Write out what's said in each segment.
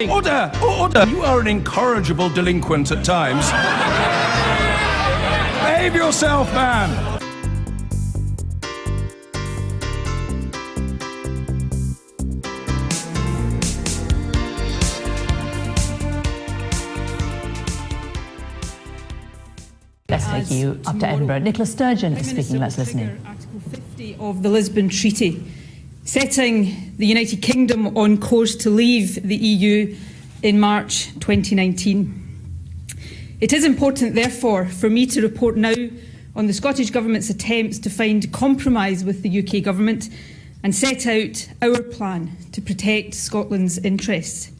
Order! Order! You are an incorrigible delinquent at times. Behave yourself, man! Let's take you up to Edinburgh. Nicola Sturgeon is speaking. Let's listen in. Article 50 of the Lisbon Treaty, setting the United Kingdom on course to leave the EU in March 2019. It is important, therefore, for me to report now on the Scottish Government's attempts to find compromise with the UK Government and set out our plan to protect Scotland's interests.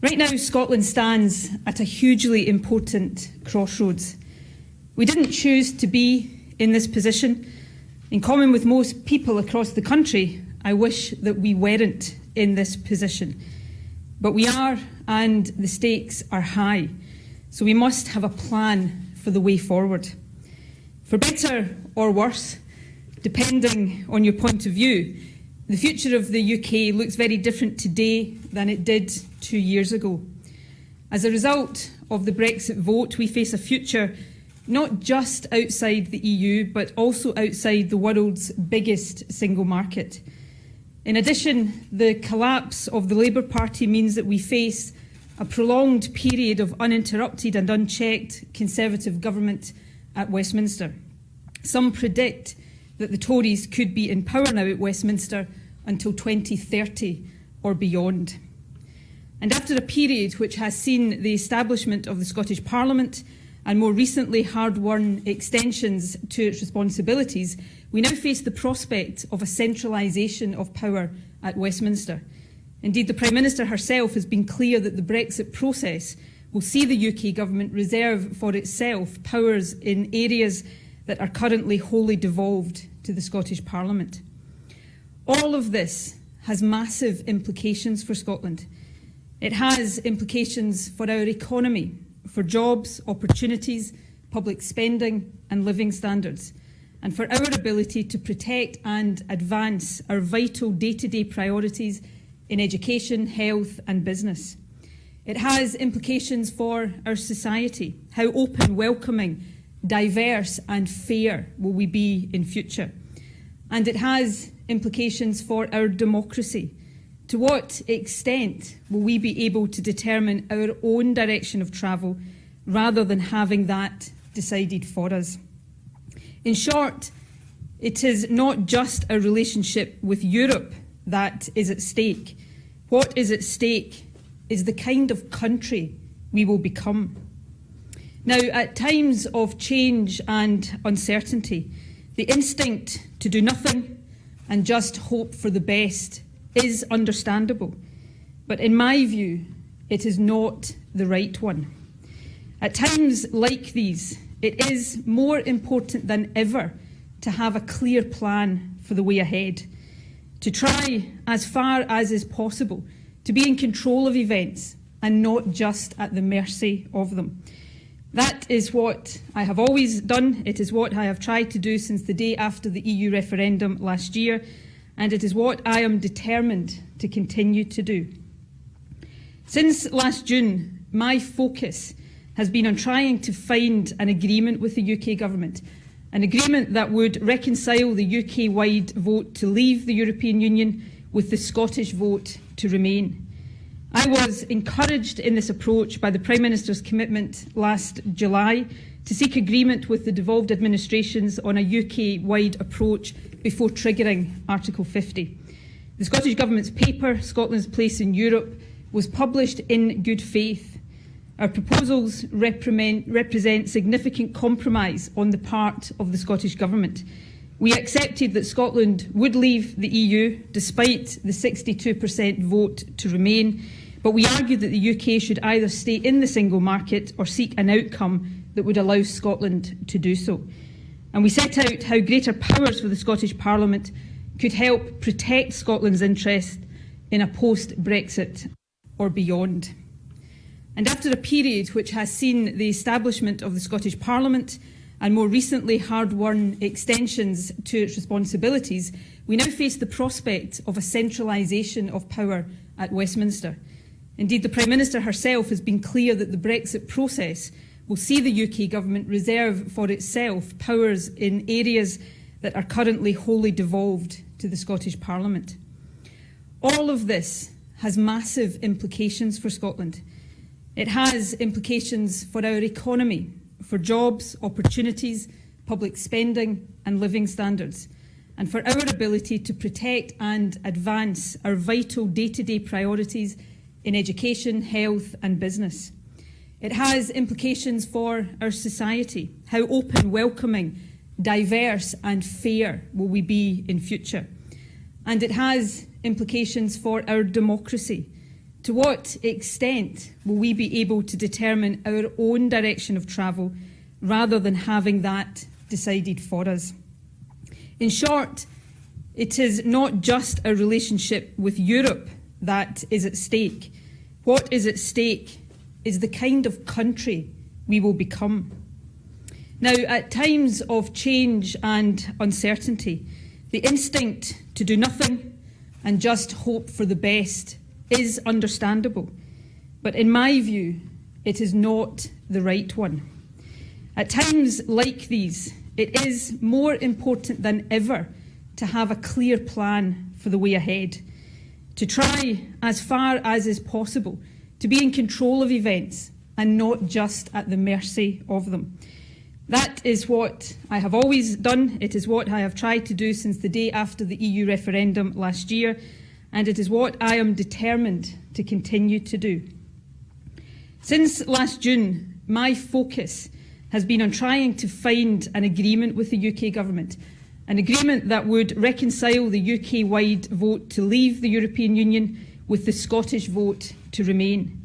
Right now, Scotland stands at a hugely important crossroads. We didn't choose to be in this position. In common with most people across the country, I wish that we weren't in this position. But we are, and the stakes are high. So we must have a plan for the way forward. For better or worse, depending on your point of view, the future of the UK looks very different today than it did 2 years ago. As a result of the Brexit vote, we face a future not just outside the EU, but also outside the world's biggest single market. In addition, the collapse of the Labour Party means that we face a prolonged period of uninterrupted and unchecked Conservative government at Westminster. Some predict that the Tories could be in power now at Westminster until 2030 or beyond. And after a period which has seen the establishment of the Scottish Parliament and more recently hard-won extensions to its responsibilities, we now face the prospect of a centralisation of power at Westminster. Indeed, the Prime Minister herself has been clear that the Brexit process will see the UK Government reserve for itself powers in areas that are currently wholly devolved to the Scottish Parliament. All of this has massive implications for Scotland. It has implications for our economy, for jobs, opportunities, public spending and living standards, and for our ability to protect and advance our vital day-to-day priorities in education, health and business. It has implications for our society. How open, welcoming, diverse and fair will we be in future? And it has implications for our democracy. To what extent will we be able to determine our own direction of travel rather than having that decided for us? In short, it is not just our relationship with Europe that is at stake. What is at stake is the kind of country we will become. Now, at times of change and uncertainty, the instinct to do nothing and just hope for the best is understandable. But in my view, it is not the right one. At times like these, it is more important than ever to have a clear plan for the way ahead, to try as far as is possible to be in control of events and not just at the mercy of them. That is what I have always done. It is what I have tried to do since the day after the EU referendum last year, and it is what I am determined to continue to do. Since last June, my focus has been on trying to find an agreement with the UK Government, an agreement that would reconcile the UK-wide vote to leave the European Union with the Scottish vote to remain. I was encouraged in this approach by the Prime Minister's commitment last July to seek agreement with the devolved administrations on a UK-wide approach before triggering Article 50. The Scottish Government's paper, Scotland's Place in Europe, was published in good faith. Our proposals represent significant compromise on the part of the Scottish Government. We accepted that Scotland would leave the EU despite the 62% vote to remain, but we argued that the UK should either stay in the single market or seek an outcome that would allow Scotland to do so. And we set out how greater powers for the Scottish Parliament could help protect Scotland's interest in a post-Brexit or beyond. And after a period which has seen the establishment of the Scottish Parliament and more recently hard-won extensions to its responsibilities, we now face the prospect of a centralisation of power at Westminster. Indeed, the Prime Minister herself has been clear that the Brexit process will see the UK government reserve for itself powers in areas that are currently wholly devolved to the Scottish Parliament. All of this has massive implications for Scotland. It has implications for our economy, for jobs, opportunities, public spending and living standards, and for our ability to protect and advance our vital day-to-day priorities in education, health and business. It has implications for our society. How open, welcoming, diverse and fair will we be in future? And it has implications for our democracy. To what extent will we be able to determine our own direction of travel rather than having that decided for us? In short, it is not just our relationship with Europe that is at stake. What is at stake is the kind of country we will become. Now, at times of change and uncertainty, the instinct to do nothing and just hope for the best is understandable. But in my view, it is not the right one. At times like these, it is more important than ever to have a clear plan for the way ahead, to try as far as is possible to be in control of events and not just at the mercy of them. That is what I have always done. It is what I have tried to do since the day after the EU referendum last year, and it is what I am determined to continue to do. Since last June, my focus has been on trying to find an agreement with the UK government, an agreement that would reconcile the UK-wide vote to leave the European Union with the Scottish vote to remain.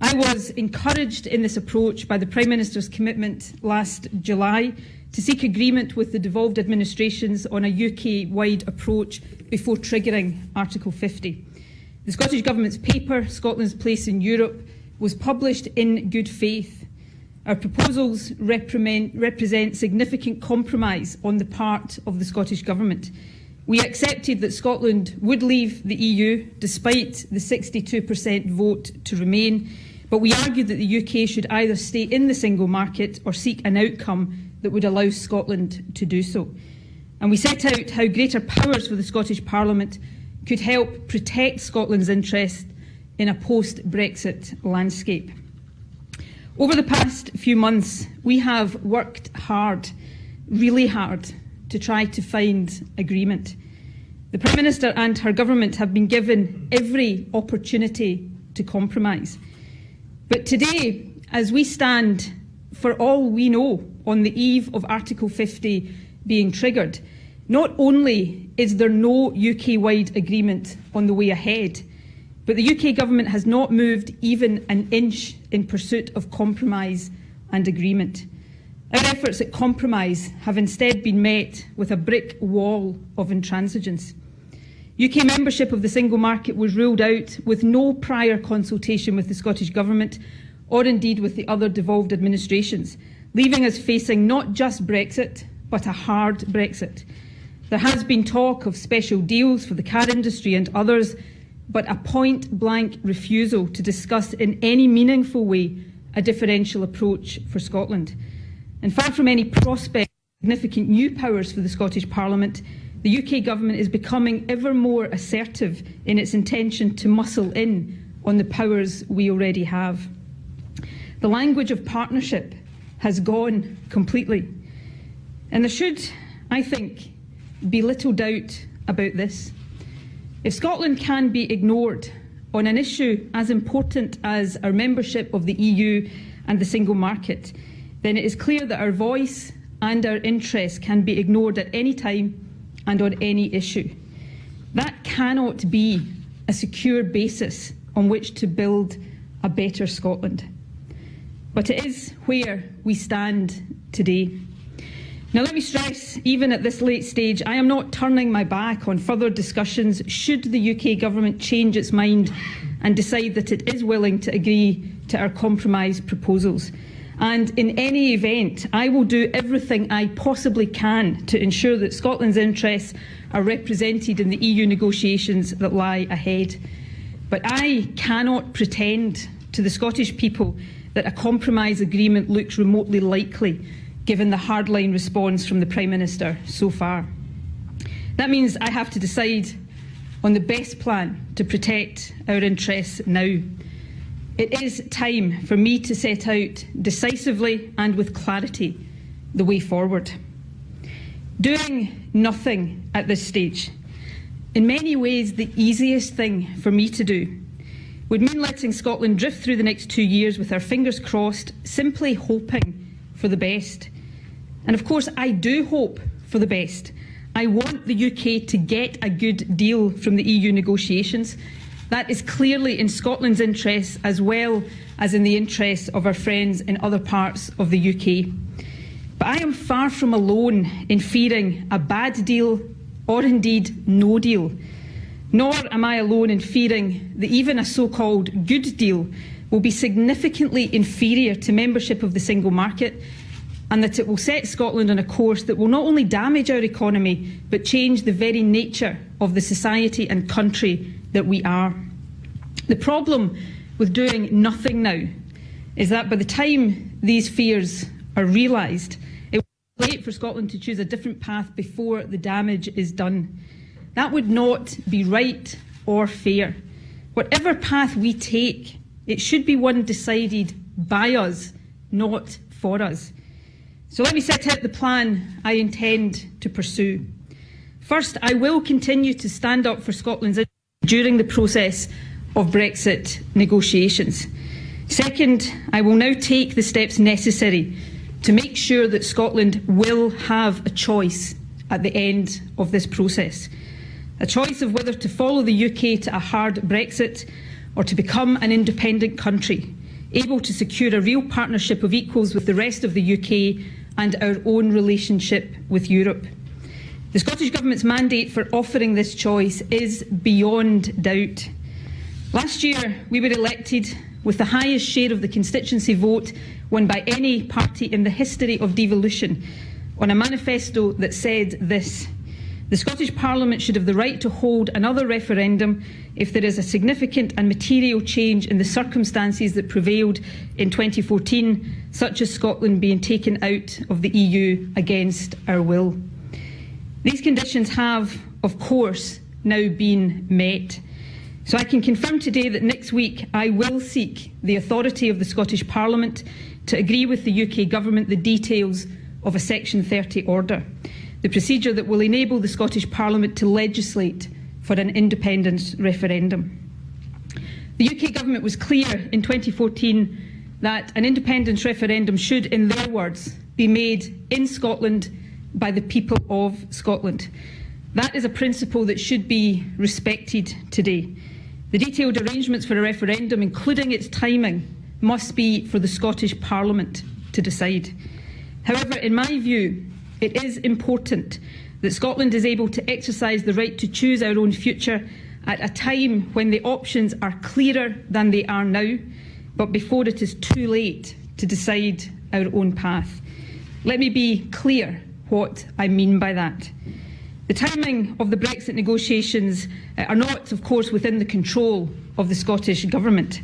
I was encouraged in this approach by the Prime Minister's commitment last July to seek agreement with the devolved administrations on a UK-wide approach before triggering Article 50. The Scottish Government's paper, Scotland's Place in Europe, was published in good faith. Our proposals represent significant compromise on the part of the Scottish Government. We accepted that Scotland would leave the EU despite the 62% vote to remain, but we argued that the UK should either stay in the single market or seek an outcome that would allow Scotland to do so. And we set out how greater powers for the Scottish Parliament could help protect Scotland's interest in a post-Brexit landscape. Over the past few months, we have worked hard, really hard, to try to find agreement. The Prime Minister and her government have been given every opportunity to compromise. But today, as we stand, for all we know, on the eve of Article 50 being triggered, not only is there no UK-wide agreement on the way ahead, but the UK government has not moved even an inch in pursuit of compromise and agreement. Our efforts at compromise have instead been met with a brick wall of intransigence. UK membership of the single market was ruled out with no prior consultation with the Scottish Government or indeed with the other devolved administrations, leaving us facing not just Brexit, but a hard Brexit. There has been talk of special deals for the car industry and others, but a point-blank refusal to discuss in any meaningful way a differential approach for Scotland. And far from any prospect of significant new powers for the Scottish Parliament, the UK government is becoming ever more assertive in its intention to muscle in on the powers we already have. The language of partnership has gone completely. And there should, I think, be little doubt about this. If Scotland can be ignored on an issue as important as our membership of the EU and the single market, then it is clear that our voice and our interests can be ignored at any time and on any issue. That cannot be a secure basis on which to build a better Scotland. But it is where we stand today. Now, let me stress, even at this late stage, I am not turning my back on further discussions should the UK government change its mind and decide that it is willing to agree to our compromise proposals. And in any event, I will do everything I possibly can to ensure that Scotland's interests are represented in the EU negotiations that lie ahead. But I cannot pretend to the Scottish people that a compromise agreement looks remotely likely, given the hardline response from the Prime Minister so far. That means I have to decide on the best plan to protect our interests now. It is time for me to set out decisively and with clarity the way forward. Doing nothing at this stage, in many ways the easiest thing for me to do, would mean letting Scotland drift through the next 2 years with our fingers crossed, simply hoping for the best. And of course, I do hope for the best. I want the UK to get a good deal from the EU negotiations. That is clearly in Scotland's interests as well as in the interests of our friends in other parts of the UK. But I am far from alone in fearing a bad deal or indeed no deal. Nor am I alone in fearing that even a so-called good deal will be significantly inferior to membership of the single market, and that it will set Scotland on a course that will not only damage our economy but change the very nature of the society and country that we are. The problem with doing nothing now is that by the time these fears are realised, it will be late for Scotland to choose a different path before the damage is done. That would not be right or fair. Whatever path we take, it should be one decided by us, not for us. So let me set out the plan I intend to pursue. First, I will continue to stand up for Scotland's interests during the process of Brexit negotiations. Second, I will now take the steps necessary to make sure that Scotland will have a choice at the end of this process. A choice of whether to follow the UK to a hard Brexit or to become an independent country, able to secure a real partnership of equals with the rest of the UK and our own relationship with Europe. The Scottish Government's mandate for offering this choice is beyond doubt. Last year, we were elected with the highest share of the constituency vote won by any party in the history of devolution on a manifesto that said this: the Scottish Parliament should have the right to hold another referendum if there is a significant and material change in the circumstances that prevailed in 2014, such as Scotland being taken out of the EU against our will. These conditions have, of course, now been met. So I can confirm today that next week I will seek the authority of the Scottish Parliament to agree with the UK Government the details of a Section 30 order, the procedure that will enable the Scottish Parliament to legislate for an independence referendum. The UK Government was clear in 2014 that an independence referendum should, in their words, be made in Scotland by the people of Scotland. That is a principle that should be respected today. The detailed arrangements for a referendum, including its timing, must be for the Scottish Parliament to decide. However, in my view, it is important that Scotland is able to exercise the right to choose our own future at a time when the options are clearer than they are now, but before it is too late to decide our own path. Let me be clear what I mean by that. The timing of the Brexit negotiations are not, of course, within the control of the Scottish Government.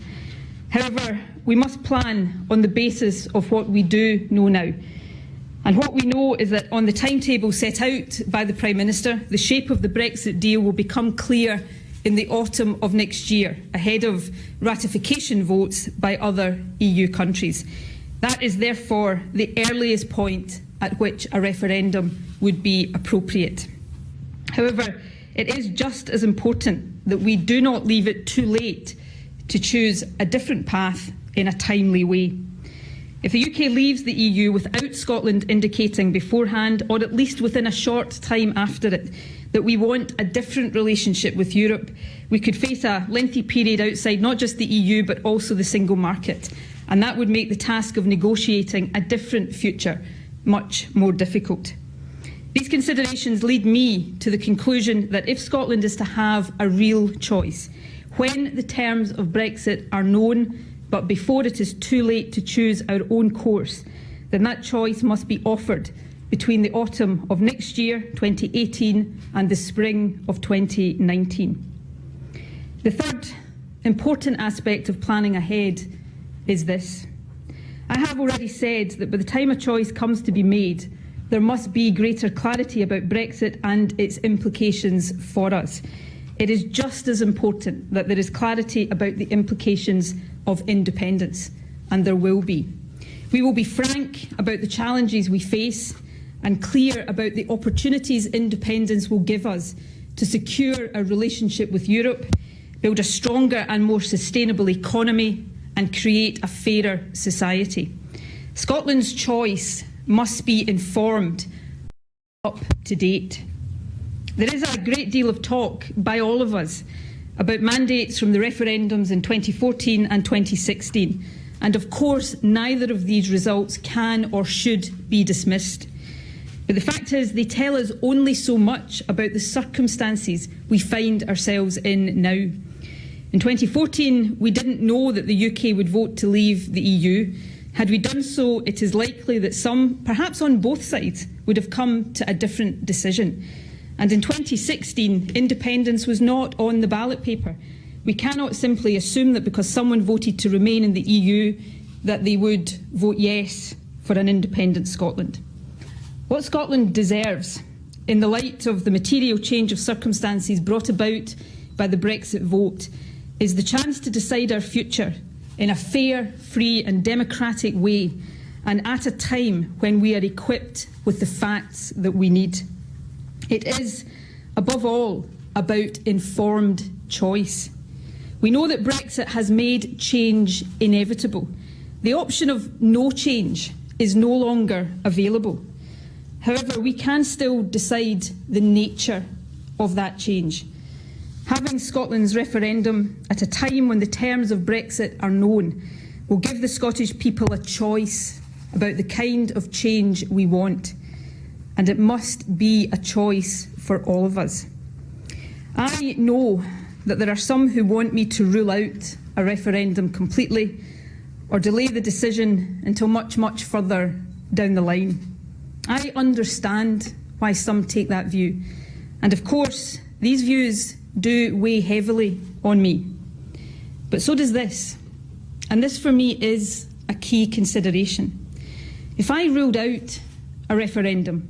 However, we must plan on the basis of what we do know now. And what we know is that on the timetable set out by the Prime Minister, the shape of the Brexit deal will become clear in the autumn of next year, ahead of ratification votes by other EU countries. That is therefore the earliest point at which a referendum would be appropriate. However, it is just as important that we do not leave it too late to choose a different path in a timely way. If the UK leaves the EU without Scotland indicating beforehand, or at least within a short time after it, that we want a different relationship with Europe, we could face a lengthy period outside not just the EU but also the single market, and that would make the task of negotiating a different future much more difficult. These considerations lead me to the conclusion that if Scotland is to have a real choice, when the terms of Brexit are known, but before it is too late to choose our own course, then that choice must be offered between the autumn of next year, 2018, and the spring of 2019. The third important aspect of planning ahead is this. I have already said that by the time a choice comes to be made, there must be greater clarity about Brexit and its implications for us. It is just as important that there is clarity about the implications of independence, and there will be. We will be frank about the challenges we face and clear about the opportunities independence will give us to secure a relationship with Europe, build a stronger and more sustainable economy, and create a fairer society. Scotland's choice must be informed, up to date. There is a great deal of talk by all of us about mandates from the referendums in 2014 and 2016, and of course neither of these results can or should be dismissed. But the fact is, they tell us only so much about the circumstances we find ourselves in now. In 2014, we didn't know that the UK would vote to leave the EU. Had we done so, it is likely that some, perhaps on both sides, would have come to a different decision. And in 2016, independence was not on the ballot paper. We cannot simply assume that because someone voted to remain in the EU, that they would vote yes for an independent Scotland. What Scotland deserves, in the light of the material change of circumstances brought about by the Brexit vote, is the chance to decide our future in a fair, free and democratic way, and at a time when we are equipped with the facts that we need. It is, above all, about informed choice. We know that Brexit has made change inevitable. The option of no change is no longer available. However, we can still decide the nature of that change. Having Scotland's referendum at a time when the terms of Brexit are known will give the Scottish people a choice about the kind of change we want, and it must be a choice for all of us. I know that there are some who want me to rule out a referendum completely or delay the decision until much, much further down the line. I understand why some take that view, and of course these views do weigh heavily on me. But so does this, and this for me is a key consideration. If I ruled out a referendum,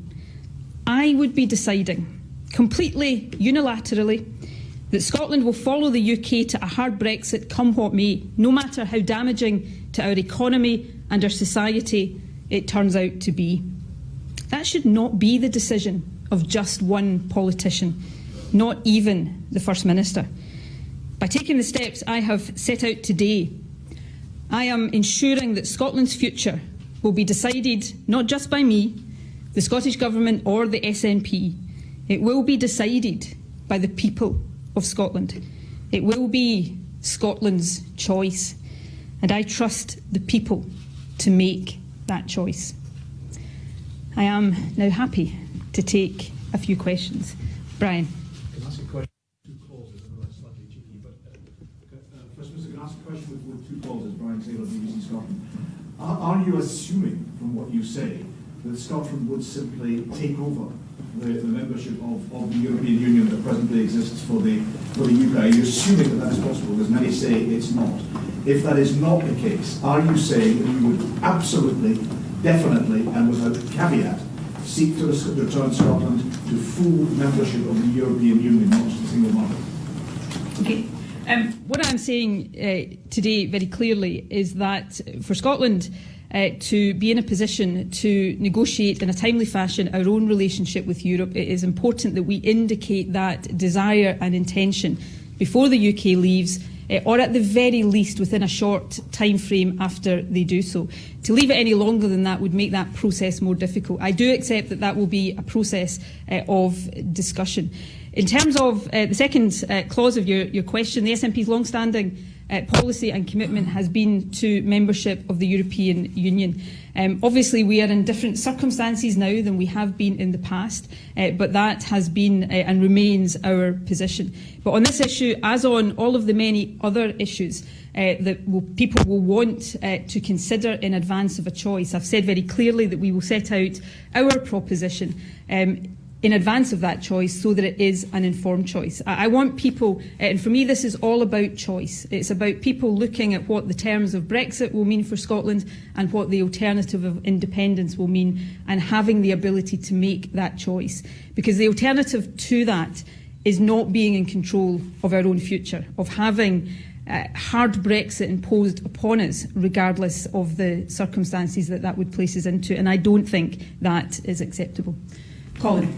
I would be deciding, completely unilaterally, that Scotland will follow the UK to a hard Brexit come what may, no matter how damaging to our economy and our society it turns out to be. That should not be the decision of just one politician, not even the First Minister. By taking the steps I have set out today, I am ensuring that Scotland's future will be decided not just by me, the Scottish Government or the SNP. It will be decided by the people of Scotland. It will be Scotland's choice, and I trust the people to make that choice. I am now happy to take a few questions. Brian. Can I ask a question with two clauses? I know that's slightly cheeky, but First Minister, can I ask a question with two clauses? Brian Taylor, BBC Scotland. Are you assuming, from what you say, that Scotland would simply take over the membership of the European Union that presently exists for the UK? Are you assuming that that is possible? As many say it's not. If that is not the case, are you saying that you would absolutely, definitely, and without caveat, seek to return Scotland to full membership of the European Union, not just a single market? Okay. What I'm saying today very clearly is that for Scotland to be in a position to negotiate in a timely fashion our own relationship with Europe, it is important that we indicate that desire and intention before the UK leaves, or at the very least within a short time frame after they do so. To leave it any longer than that would make that process more difficult. I do accept that that will be a process of discussion. In terms of the second clause of your question, the SNP's long-standing policy and commitment has been to membership of the European Union. Obviously, we are in different circumstances now than we have been in the past, but that has been and remains our position. But on this issue, as on all of the many other issues that people will want to consider in advance of a choice, I've said very clearly that we will set out our proposition in advance of that choice so that it is an informed choice. I want people, and for me this is all about choice. It's about people looking at what the terms of Brexit will mean for Scotland and what the alternative of independence will mean, and having the ability to make that choice. Because the alternative to that is not being in control of our own future, of having hard Brexit imposed upon us regardless of the circumstances that would place us into, and I don't think that is acceptable. Colin.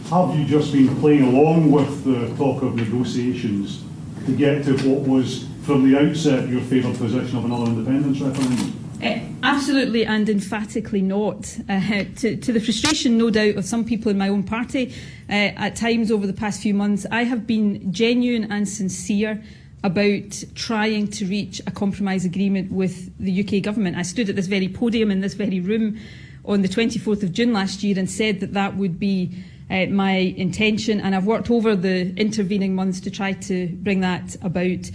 Have you just been playing along with the talk of negotiations to get to what was, from the outset, your favoured position of another independence referendum? Absolutely and emphatically not. To the frustration, no doubt, of some people in my own party, at times over the past few months, I have been genuine and sincere about trying to reach a compromise agreement with the UK government. I stood at this very podium in this very room on the 24th of June last year and said that would be my intention, and I've worked over the intervening months to try to bring that about.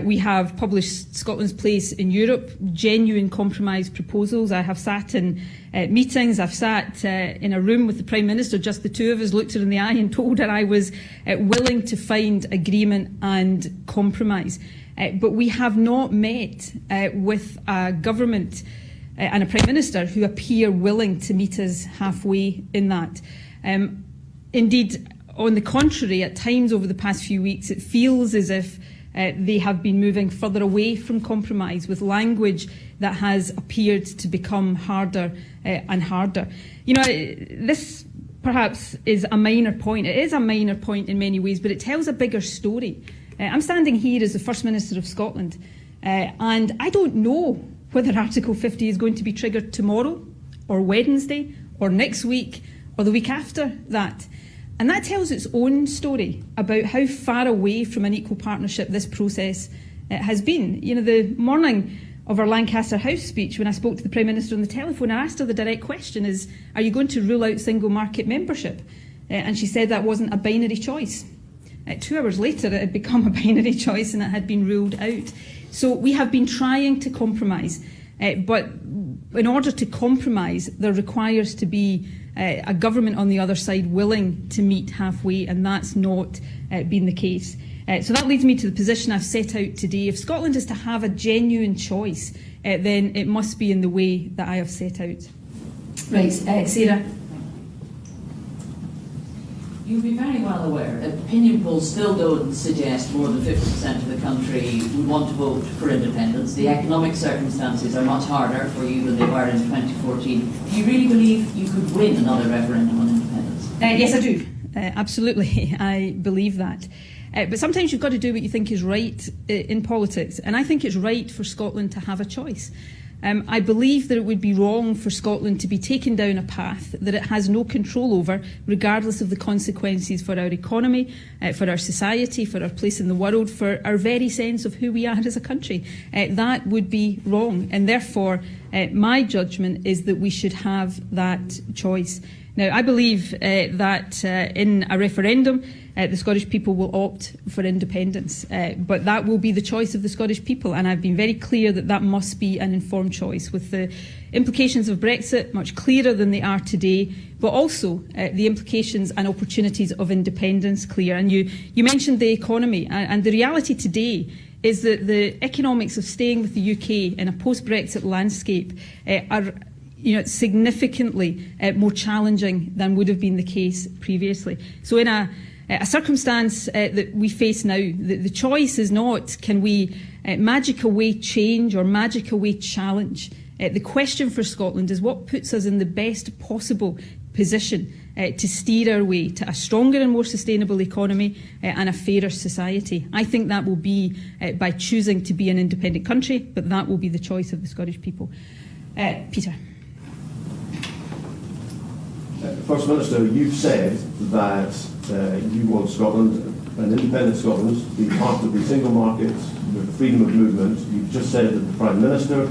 We have published Scotland's Place in Europe, genuine compromise proposals. I have sat in meetings, I've sat in a room with the Prime Minister, just the two of us, looked her in the eye and told her I was willing to find agreement and compromise. But we have not met with a government and a Prime Minister who appear willing to meet us halfway in that. Indeed, on the contrary, at times over the past few weeks, it feels as if they have been moving further away from compromise with language that has appeared to become harder and harder. You know, this perhaps is a minor point. It is a minor point in many ways, but it tells a bigger story. I'm standing here as the First Minister of Scotland, and I don't know whether Article 50 is going to be triggered tomorrow or Wednesday or next week or the week after that. And that tells its own story about how far away from an equal partnership this process has been. You know, the morning of our Lancaster House speech, when I spoke to the Prime Minister on the telephone, I asked her the direct question is, are you going to rule out single market membership? And she said that wasn't a binary choice. 2 hours later, it had become a binary choice and it had been ruled out. So we have been trying to compromise, but in order to compromise, there requires to be a government on the other side willing to meet halfway, and that's not been the case. So that leads me to the position I've set out today. If Scotland is to have a genuine choice, then it must be in the way that I have set out. Right, Sarah. You'll be very well aware that opinion polls still don't suggest more than 50% of the country would want to vote for independence. The economic circumstances are much harder for you than they were in 2014. Do you really believe you could win another referendum on independence? Yes, I do. Absolutely, I believe that. But sometimes you've got to do what you think is right in politics, and I think it's right for Scotland to have a choice. I believe that it would be wrong for Scotland to be taken down a path that it has no control over, regardless of the consequences for our economy, for our society, for our place in the world, for our very sense of who we are as a country. That would be wrong, and therefore my judgment is that we should have that choice. Now, I believe that in a referendum, the Scottish people will opt for independence, but that will be the choice of the Scottish people, and I've been very clear that that must be an informed choice, with the implications of Brexit much clearer than they are today, but also the implications and opportunities of independence clear. And you mentioned the economy, and the reality today is that the economics of staying with the UK in a post-Brexit landscape are significantly more challenging than would have been the case previously. So in a circumstance that we face now, the choice is not can we magic away change or magic away challenge. The question for Scotland is what puts us in the best possible position to steer our way to a stronger and more sustainable economy and a fairer society. I think that will be by choosing to be an independent country, but that will be the choice of the Scottish people. Peter. First Minister, you've said that you want Scotland, an independent Scotland, to be part of the single market with freedom of movement. You've just said that the Prime Minister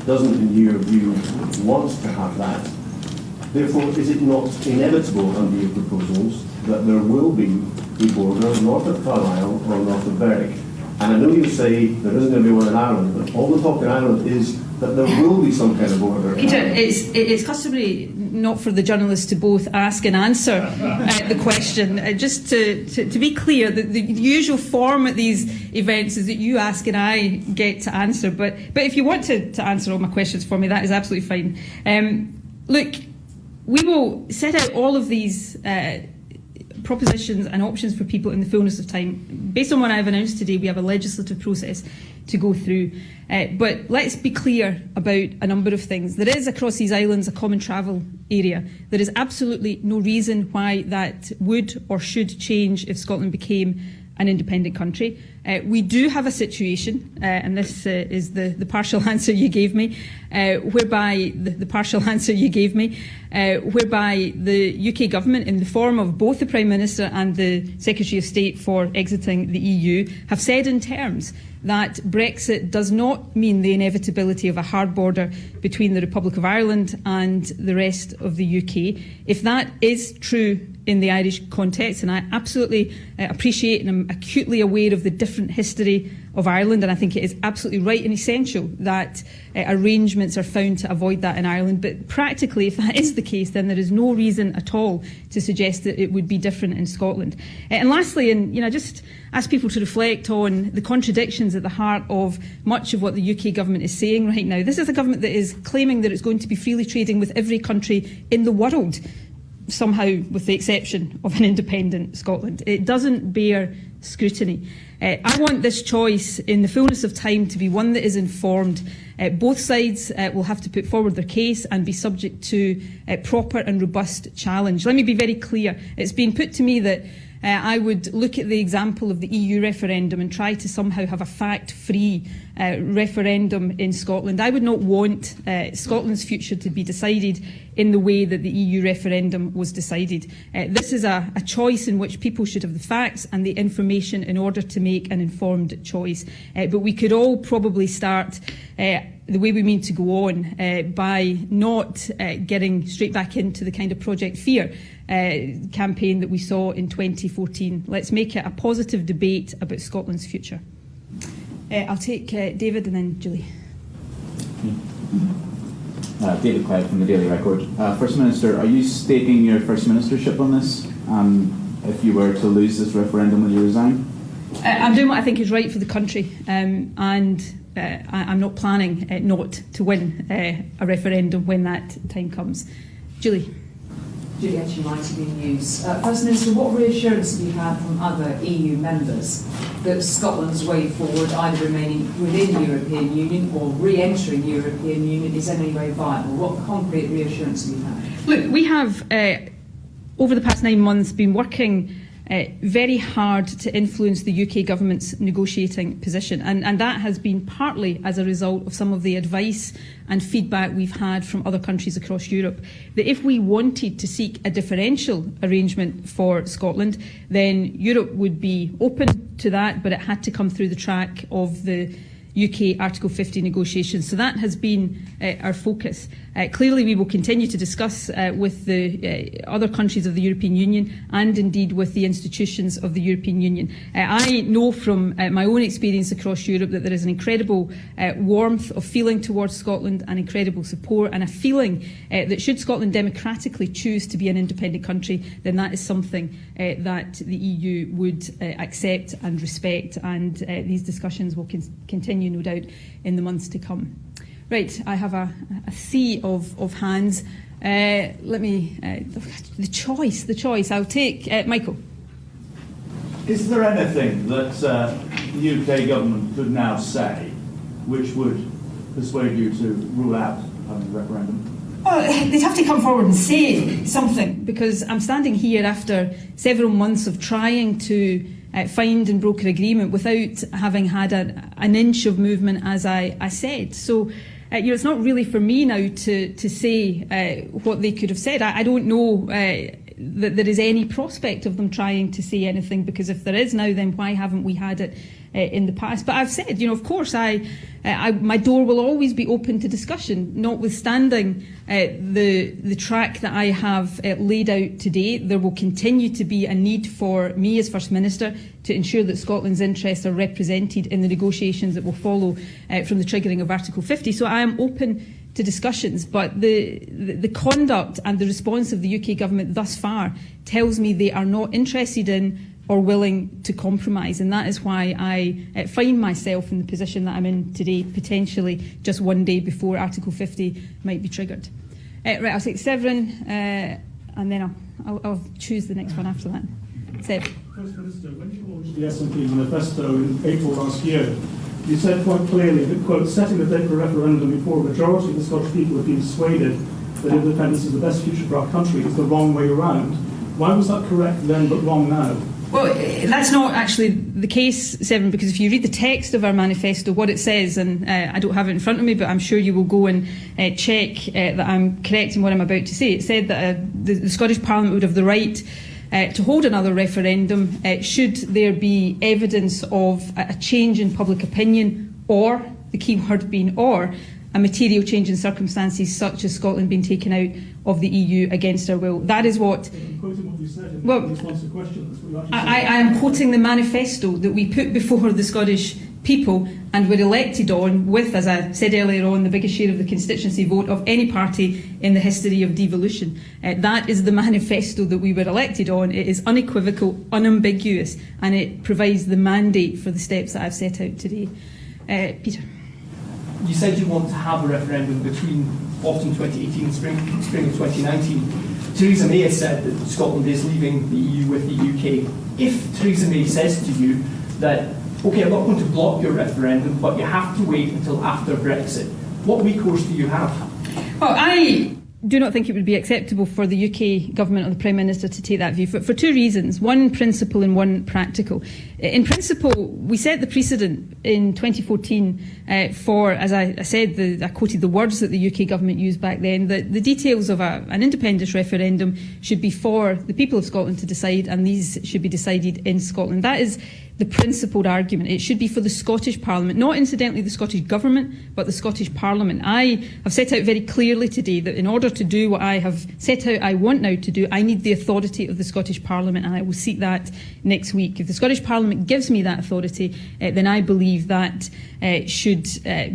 doesn't, in your view, want to have that. Therefore, is it not inevitable under your proposals that there will be a border north of Carlisle or north of Berwick? And I know you say there isn't going to be one in Ireland, but all the talk in Ireland is that there will be some kind of order. Peter, it's customary not for the journalists to both ask and answer the question. Just to be clear, the usual form at these events is that you ask and I get to answer. But if you want to answer all my questions for me, that is absolutely fine. Look, we will set out all of these propositions and options for people in the fullness of time. Based on what I've announced today, we have a legislative process to go through. But let's be clear about a number of things. There is across these islands a common travel area. There is absolutely no reason why that would or should change if Scotland became an independent country. We do have a situation, and this is the partial answer you gave me, whereby the UK government, in the form of both the Prime Minister and the Secretary of State for exiting the EU, have said in terms that Brexit does not mean the inevitability of a hard border between the Republic of Ireland and the rest of the UK. If that is true in the Irish context, and I absolutely appreciate and am acutely aware of the different history of Ireland, and I think it is absolutely right and essential that arrangements are found to avoid that in Ireland. But practically, if that is the case, then there is no reason at all to suggest that it would be different in Scotland. And lastly, and I just ask people to reflect on the contradictions at the heart of much of what the UK government is saying right now. This is a government that is claiming that it's going to be freely trading with every country in the world, somehow with the exception of an independent Scotland. It doesn't bear scrutiny. I want this choice in the fullness of time to be one that is informed. Both sides will have to put forward their case and be subject to proper and robust challenge. Let me be very clear. It's been put to me that I would look at the example of the EU referendum and try to somehow have a fact-free referendum in Scotland. I would not want Scotland's future to be decided in the way that the EU referendum was decided. This is a choice in which people should have the facts and the information in order to make an informed choice. But we could all probably start the way we mean to go on by not getting straight back into the kind of Project Fear campaign that we saw in 2014. Let's make it a positive debate about Scotland's future. I'll take David and then Julie. David Clegg from the Daily Record. First Minister, are you staking your First Ministership on this? If you were to lose this referendum, will you resign? I'm doing what I think is right for the country, and I'm not planning not to win a referendum when that time comes. Julie. Julie Etching, ITV News. First Minister, what reassurance have you had from other EU members that Scotland's way forward, either remaining within the European Union or re-entering the European Union, is in any way viable? What concrete reassurance have you had? Look, we have, over the past 9 months, been working very hard to influence the UK government's negotiating position, and that has been partly as a result of some of the advice and feedback we've had from other countries across Europe, that if we wanted to seek a differential arrangement for Scotland, then Europe would be open to that, but it had to come through the track of the UK Article 50 negotiations. So that has been our focus. Clearly, we will continue to discuss with the other countries of the European Union and indeed with the institutions of the European Union. I know from my own experience across Europe that there is an incredible warmth of feeling towards Scotland and incredible support, and a feeling that should Scotland democratically choose to be an independent country, then that is something that the EU would accept and respect, and these discussions will continue, no doubt, in the months to come. Right, I have a sea of hands. Let me, the choice. I'll take Michael. Is there anything that the UK government could now say which would persuade you to rule out having a referendum? Well, they'd have to come forward and say something, because I'm standing here after several months of trying to find and broker agreement without having had an inch of movement, as I said. So, it's not really for me now to say what they could have said. I don't know that there is any prospect of them trying to say anything, because if there is now, then why haven't we had it in the past? But I've said, of course, my door will always be open to discussion, notwithstanding the track that I have laid out today. There will continue to be a need for me as First Minister to ensure that Scotland's interests are represented in the negotiations that will follow from the triggering of Article 50. So I am open to discussions, but the conduct and the response of the UK government thus far tells me they are not interested in or willing to compromise, and that is why I find myself in the position that I'm in today, potentially just one day before Article 50 might be triggered. Right, I'll take Severin, and then I'll choose the next one after that. Sev. First Minister, when you launched the SNP manifesto in April last year, you said quite clearly that, quote, setting the date for a referendum before a majority of the Scottish people have been persuaded that independence is the best future for our country is the wrong way around. Why was that correct then but wrong now? Well, that's not actually the case, Severin, because if you read the text of our manifesto, what it says, and I don't have it in front of me, but I'm sure you will go and check that I'm correct in what I'm about to say. It said that the Scottish Parliament would have the right to hold another referendum should there be evidence of a change in public opinion, or, the key word being or, a material change in circumstances such as Scotland being taken out of the EU against our will. That is what... I'm quoting what you said in response to the question. That's what you actually said. I am quoting the manifesto that we put before the Scottish people and were elected on with, as I said earlier on, the biggest share of the constituency vote of any party in the history of devolution. That is the manifesto that we were elected on. It is unequivocal, unambiguous, and it provides the mandate for the steps that I've set out today. Peter. You said you want to have a referendum between autumn 2018 and spring of 2019. Theresa May has said that Scotland is leaving the EU with the UK. If Theresa May says to you that, OK, I'm not going to block your referendum, but you have to wait until after Brexit, what recourse do you have? Well, I do not think it would be acceptable for the UK government or the Prime Minister to take that view for two reasons, one principle and one practical. In principle, we set the precedent in 2014 for, as I said, I quoted the words that the UK government used back then, that the details of an independence referendum should be for the people of Scotland to decide, and these should be decided in Scotland. That is the principled argument. It should be for the Scottish Parliament, not incidentally the Scottish Government, but the Scottish Parliament. I have set out very clearly today that in order to do what I have set out I want now to do, I need the authority of the Scottish Parliament, and I will seek that next week. If the Scottish Parliament gives me that authority, then I believe that should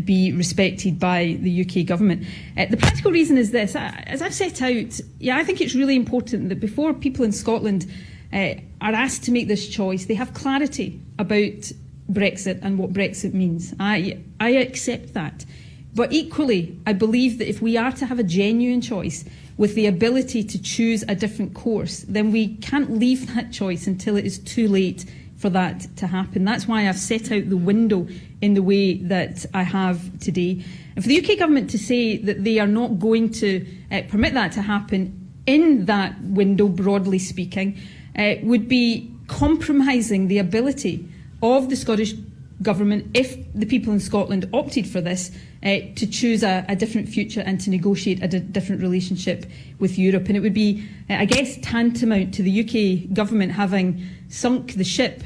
be respected by the UK Government. The practical reason is this. As I've set out, I think it's really important that before people in Scotland are asked to make this choice, they have clarity about Brexit and what Brexit means. I accept that. But equally, I believe that if we are to have a genuine choice with the ability to choose a different course, then we can't leave that choice until it is too late for that to happen. That's why I've set out the window in the way that I have today. And for the UK Government to say that they are not going to permit that to happen in that window, broadly speaking, would be compromising the ability of the Scottish Government, if the people in Scotland opted for this, to choose a different future and to negotiate a different relationship with Europe. And it would be, I guess, tantamount to the UK Government having sunk the ship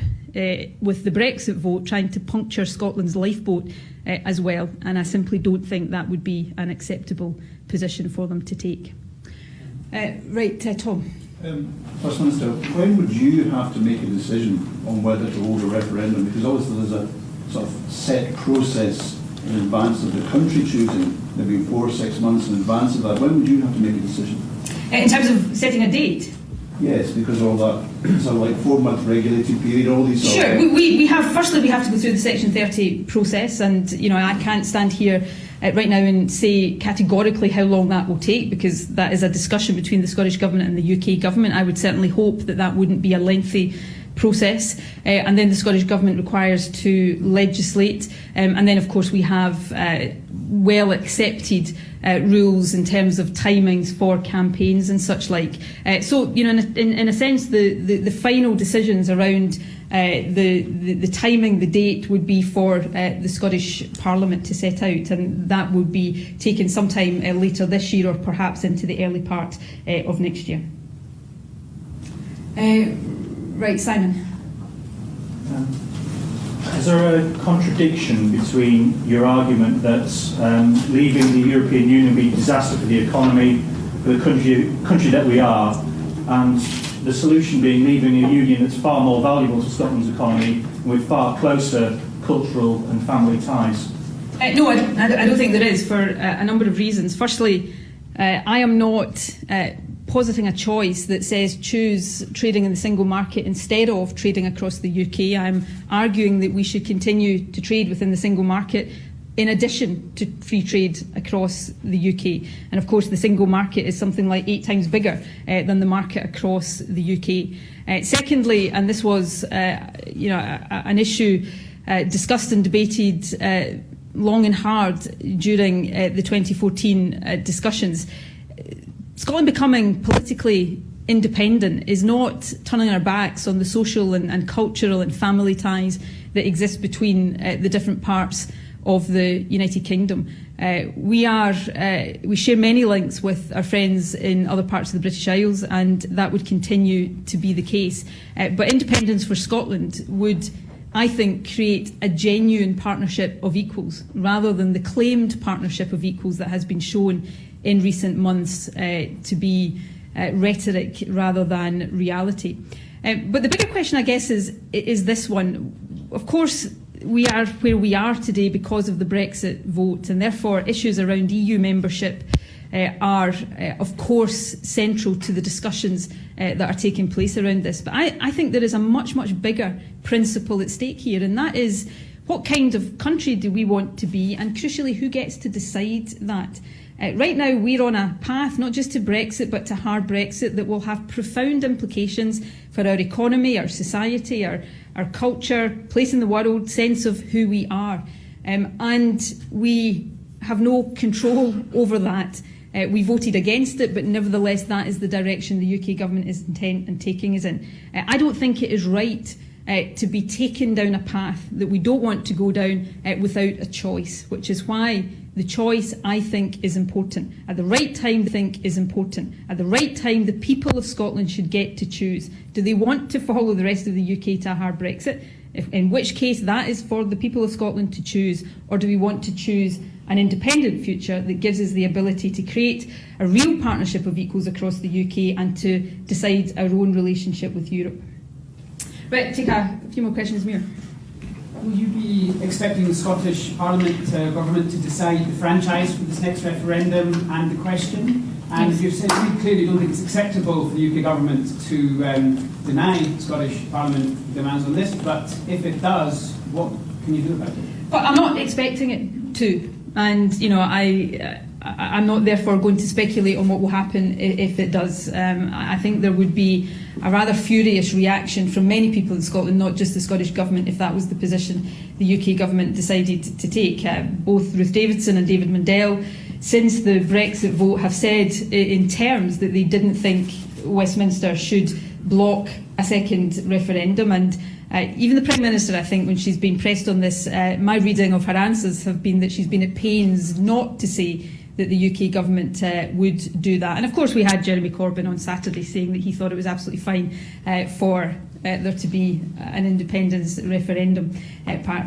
with the Brexit vote, trying to puncture Scotland's lifeboat as well. And I simply don't think that would be an acceptable position for them to take. Tom. First Minister, when would you have to make a decision on whether to hold a referendum? Because obviously there's a sort of set process in advance of the country choosing, maybe 4 or 6 months in advance of that. When would you have to make a decision? In terms of setting a date? Yes, because all that sort of like 4-month regulating period, all these sort Sure, of... we have to go through the Section 30 process, and I can't stand here right now and say categorically how long that will take, because that is a discussion between the Scottish Government and the UK Government. I would certainly hope that that wouldn't be a lengthy process, and then the Scottish Government requires to legislate, and then of course we have well accepted rules in terms of timings for campaigns and such like. So in a sense the final decisions around the timing, the date would be for the Scottish Parliament to set out, and that would be taken sometime later this year or perhaps into the early part of next year. Right, Simon. Is there a contradiction between your argument that leaving the European Union would be a disaster for the economy, for the country that we are, and the solution being leaving a union that's far more valuable to Scotland's economy with far closer cultural and family ties? No, I don't think there is, for a number of reasons. Firstly, I am not positing a choice that says choose trading in the single market instead of trading across the UK. I'm arguing that we should continue to trade within the single market in addition to free trade across the UK. And of course the single market is something like 8 times bigger than the market across the UK. Secondly, and this was an issue discussed and debated long and hard during the 2014 discussions, Scotland becoming politically independent is not turning our backs on the social and cultural and family ties that exist between the different parts of the United Kingdom. We share many links with our friends in other parts of the British Isles, and that would continue to be the case. But independence for Scotland would, I think, create a genuine partnership of equals, rather than the claimed partnership of equals that has been shown in recent months to be rhetoric rather than reality. But the bigger question, I guess, is this one. Of course, we are where we are today because of the Brexit vote, and therefore issues around EU membership are, of course, central to the discussions that are taking place around this. But I think there is a much, much bigger principle at stake here, and that is, what kind of country do we want to be, and crucially, who gets to decide that? Right now, we're on a path not just to Brexit, but to hard Brexit that will have profound implications for our economy, our society, our culture, place in the world, sense of who we are. And we have no control over that. We voted against it, but nevertheless, that is the direction the UK government is intent on taking us in. I don't think it is right to be taken down a path that we don't want to go down without a choice, which is why the choice, I think, is important. At the right time, I think, is important. At the right time, the people of Scotland should get to choose. Do they want to follow the rest of the UK to a hard Brexit? In which case, that is for the people of Scotland to choose. Or do we want to choose an independent future that gives us the ability to create a real partnership of equals across the UK and to decide our own relationship with Europe? Right, take a few more questions, Muir. Will you be expecting the Scottish Parliament government to decide the franchise for this next referendum and the question? And you've said you clearly don't think it's acceptable for the UK government to deny Scottish Parliament demands on this, but if it does, what can you do about it? Well, I'm not expecting it to, and I'm not therefore going to speculate on what will happen if it does. I think there would be a rather furious reaction from many people in Scotland, not just the Scottish Government, if that was the position the UK Government decided to take. Both Ruth Davidson and David Mundell, since the Brexit vote, have said in terms that they didn't think Westminster should block a second referendum. And even the Prime Minister, I think, when she's been pressed on this, my reading of her answers have been that she's been at pains not to say that the UK government would do that. And of course we had Jeremy Corbyn on Saturday saying that he thought it was absolutely fine for there to be an independence referendum.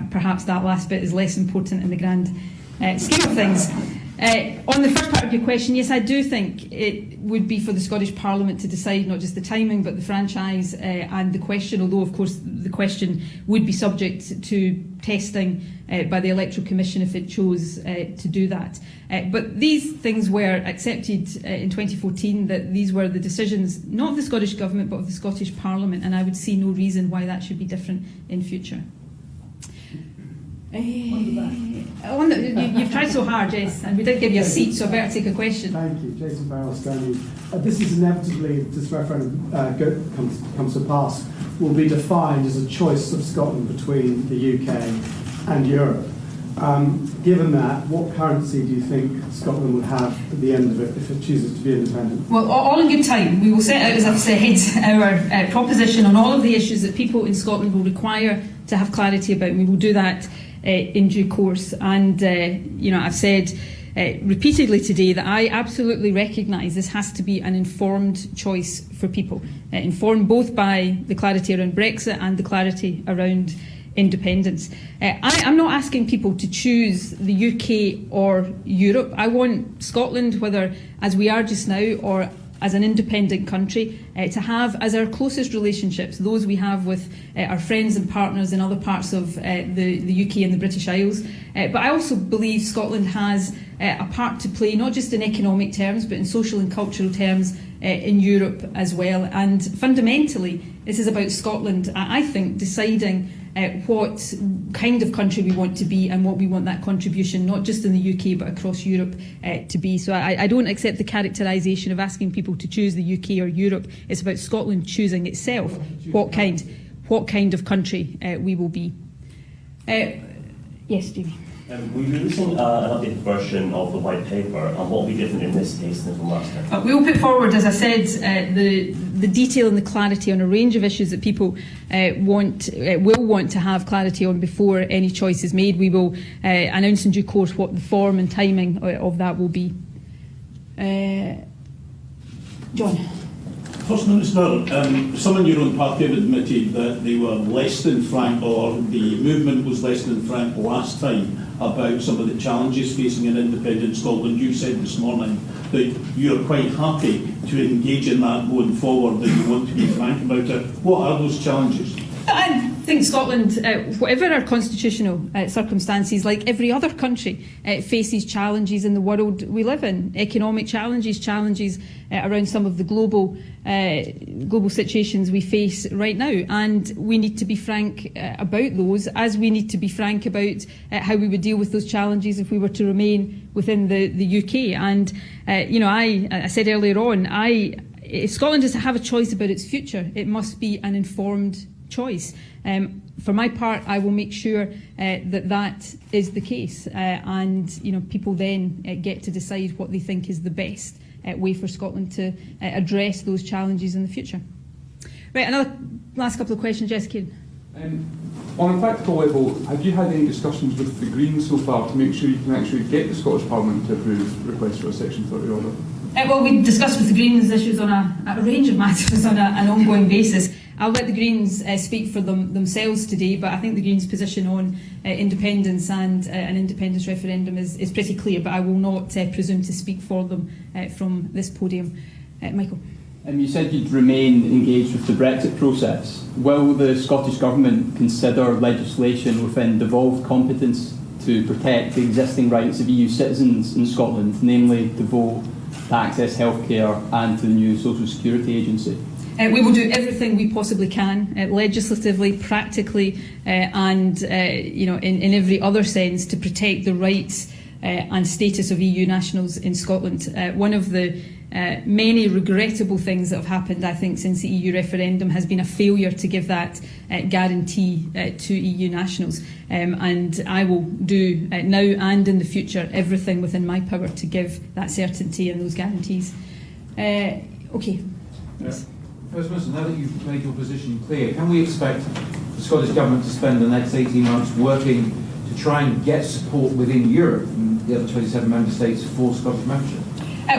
Perhaps that last bit is less important in the grand scheme of things. On the first part of your question, yes, I do think it would be for the Scottish Parliament to decide not just the timing but the franchise and the question, although of course the question would be subject to testing by the Electoral Commission if it chose to do that. But these things were accepted in 2014, that these were the decisions not of the Scottish Government but of the Scottish Parliament, and I would see no reason why that should be different in future. You've tried so hard, Jess, and we did give you a seat, so I better take a question. Thank you. Jason Farrell, standing. This is inevitably, if this referendum comes to pass, will be defined as a choice of Scotland between the UK and Europe. Given that, what currency do you think Scotland would have at the end of it if it chooses to be independent? Well, all in good time. We will set out, as I've said, our proposition on all of the issues that people in Scotland will require to have clarity about. We will do that in due course. And, I've said repeatedly today that I absolutely recognise this has to be an informed choice for people, informed both by the clarity around Brexit and the clarity around independence. I'm not asking people to choose the UK or Europe. I want Scotland, whether as we are just now or as an independent country, to have as our closest relationships those we have with our friends and partners in other parts of the UK and the British Isles. But I also believe Scotland has a part to play, not just in economic terms, but in social and cultural terms in Europe as well. And fundamentally, this is about Scotland, I think, deciding what kind of country we want to be and what we want that contribution, not just in the UK but across Europe, to be. So I don't accept the characterisation of asking people to choose the UK or Europe. It's about Scotland choosing itself what kind of country we will be. Yes, Jamie. We're releasing an updated version of the white paper, and what will be different in this case than from last time? We will put forward, as I said, the detail and the clarity on a range of issues that people will want to have clarity on before any choice is made. We will announce in due course what the form and timing of that will be. John. First Minister, some in your own party have admitted that they were less than frank, or the movement was less than frank last time about some of the challenges facing an independent Scotland. You said this morning that you're quite happy to engage in that going forward, that you want to be frank about it. What are those challenges? I think Scotland, whatever our constitutional circumstances, like every other country, faces challenges in the world we live in. Economic challenges around some of the global situations we face right now. And we need to be frank about those, as we need to be frank about how we would deal with those challenges if we were to remain within the UK. And, I said earlier on, if Scotland is to have a choice about its future, it must be an informed choice. For my part, I will make sure that is the case, and people then get to decide what they think is the best way for Scotland to address those challenges in the future. Right, another last couple of questions, Jessica. On a practical level, have you had any discussions with the Greens so far to make sure you can actually get the Scottish Parliament to approve requests for a Section 30 order? Well, we discuss with the Greens issues on a range of matters on an ongoing basis. I'll let the Greens speak for themselves today, but I think the Greens' position on independence and an independence referendum is pretty clear, but I will not presume to speak for them from this podium. Michael. You said you'd remain engaged with the Brexit process. Will the Scottish Government consider legislation within devolved competence to protect the existing rights of EU citizens in Scotland, namely to vote, to access healthcare and to the new Social Security Agency? We will do everything we possibly can, legislatively, practically, and in every other sense, to protect the rights and status of EU nationals in Scotland. One of the many regrettable things that have happened, I think, since the EU referendum has been a failure to give that guarantee to EU nationals. And I will do now and in the future everything within my power to give that certainty and those guarantees. Okay. Yes. First Minister, now that you've made your position clear, can we expect the Scottish Government to spend the next 18 months working to try and get support within Europe from the other 27 member states for Scottish membership?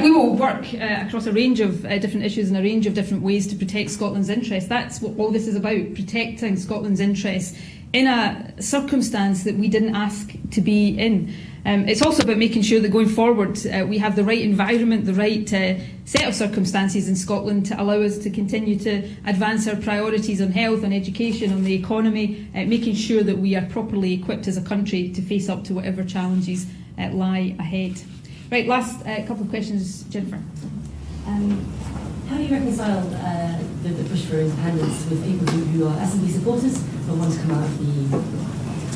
We will work across a range of different issues and a range of different ways to protect Scotland's interests. That's what all this is about, protecting Scotland's interests in a circumstance that we didn't ask to be in. It's also about making sure that going forward we have the right environment, the right set of circumstances in Scotland to allow us to continue to advance our priorities on health, on education, on the economy, making sure that we are properly equipped as a country to face up to whatever challenges lie ahead. Right, last couple of questions, Jennifer. How do you reconcile the push for independence with people who are SNP supporters but want to come out of the EU?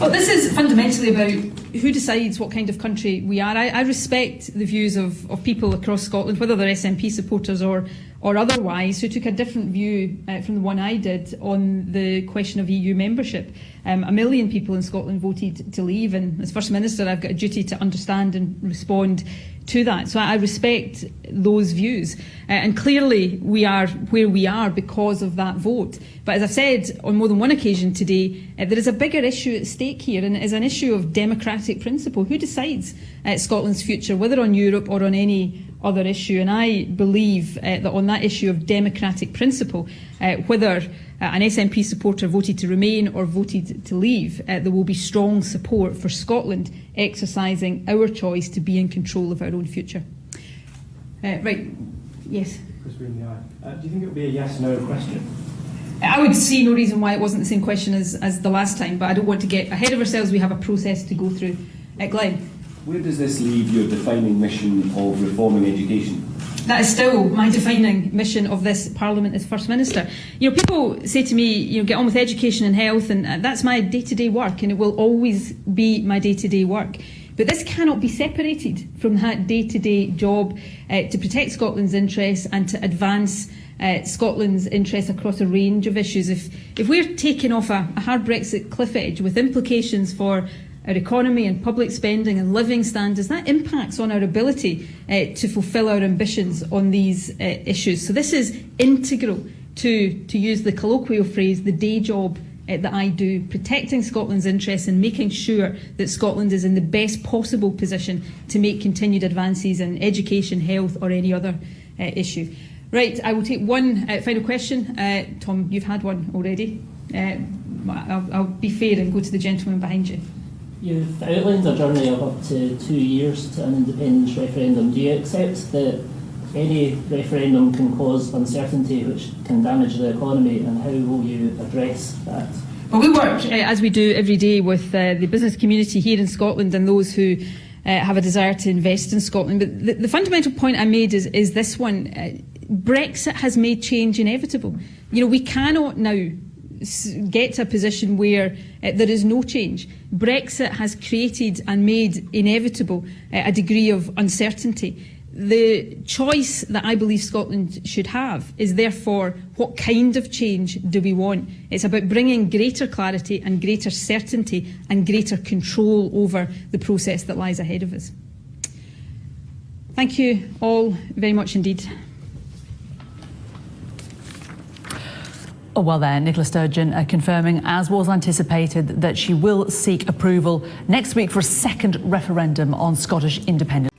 Well, this is fundamentally about who decides what kind of country we are. I respect the views of people across Scotland, whether they're SNP supporters or otherwise, who took a different view from the one I did on the question of EU membership. 1 million people in Scotland voted to leave, and as First Minister I've got a duty to understand and respond to that. So I respect those views, and clearly we are where we are because of that vote. But as I've said on more than one occasion today, there is a bigger issue at stake here, and it is an issue of democratic principle. Who decides Scotland's future, whether on Europe or on any other issue? And I believe that on that issue of democratic principle, whether an SNP supporter voted to remain or voted to leave, there will be strong support for Scotland exercising our choice to be in control of our own future. Right, yes. Chris Green, the Eye. Do you think it will be a yes/no question? I would see no reason why it wasn't the same question as the last time, but I don't want to get ahead of ourselves. We have a process to go through. Glenn. Where does this leave your defining mission of reforming education? That is still my defining mission of this Parliament as First Minister. You know, people say to me, get on with education and health, and that's my day-to-day work, and it will always be my day-to-day work. But this cannot be separated from that day-to-day job to protect Scotland's interests and to advance Scotland's interests across a range of issues. If we're taking off a hard Brexit cliff edge with implications for our economy and public spending and living standards, that impacts on our ability to fulfil our ambitions on these issues. So this is integral to use the colloquial phrase, the day job that I do, protecting Scotland's interests and making sure that Scotland is in the best possible position to make continued advances in education, health or any other issue. Right, I will take one final question. Tom, you've had one already. I'll be fair and go to the gentleman behind you. You've outlined a journey of up to 2 years to an independence referendum. Do you accept that any referendum can cause uncertainty which can damage the economy, and how will you address that? Well, we work, as we do every day, with the business community here in Scotland and those who have a desire to invest in Scotland. But the fundamental point I made is this one. Brexit has made change inevitable. We cannot now get to a position where there is no change. Brexit has created and made inevitable a degree of uncertainty. The choice that I believe Scotland should have is therefore, what kind of change do we want? It's about bringing greater clarity and greater certainty and greater control over the process that lies ahead of us. Thank you all very much indeed. Oh, well there, Nicola Sturgeon confirming, as was anticipated, that she will seek approval next week for a second referendum on Scottish independence.